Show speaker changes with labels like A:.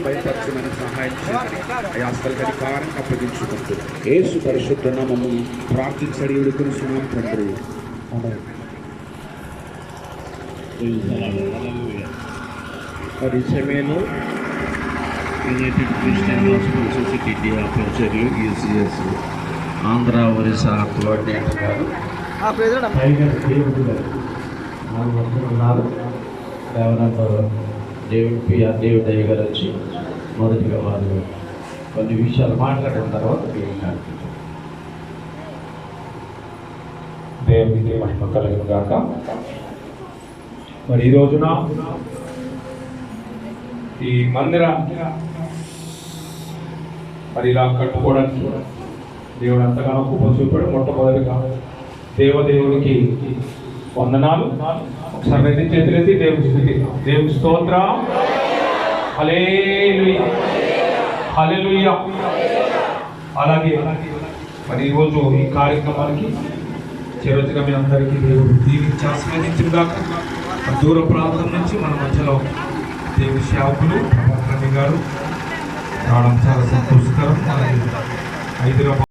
A: భయపరచమని సహాయం చేయాలి. అయా స్థలకి అధికారం అప్పగించుకుంటూ యేసు పరిశుద్ధ నామము ప్రార్థించడి ఉడుకునిస్తున్నాం తండ్రి.
B: మరి సమయంలో united Christian hospital society India ప్రచారులు యూసీఎస్ ఆంధ్ర ఒరిస్సా కోఆర్డినేటర్ గారు డేవిడ్ పిఆర్ డేవిడ్ అయ్య గారు వచ్చి మొదటిగా వారు కొన్ని విషయాలు మాట్లాడిన తర్వాత
C: దేవునికి మహిమ కలుగును గాక. మరి ఈ రోజున ఈ మందిరాన్ని మరి ఇలా కట్టుకోవడానికి దేవుడు ఎంతగానో కృప చూపాడు. మొట్టమొదటిగా దేవదేవునికి వందనాలు. ఒకసారి రెండు చేతులెత్తి దేవుని స్థుతి, దేవుని స్తోత్ర, హల్లెలూయా హల్లెలూయా. అలాగే మరి ఈరోజు ఈ కార్యక్రమానికి చివరిగా మీ అందరికీ దేవుడు దీవించి ఆశీర్వదించుగాక. దూర ప్రాంతం నుంచి మన మధ్యలో దేవుని సేవకులు ప్రభాకర్ గారు రావడం చాలా సంతోషకరం. హైదరాబాద్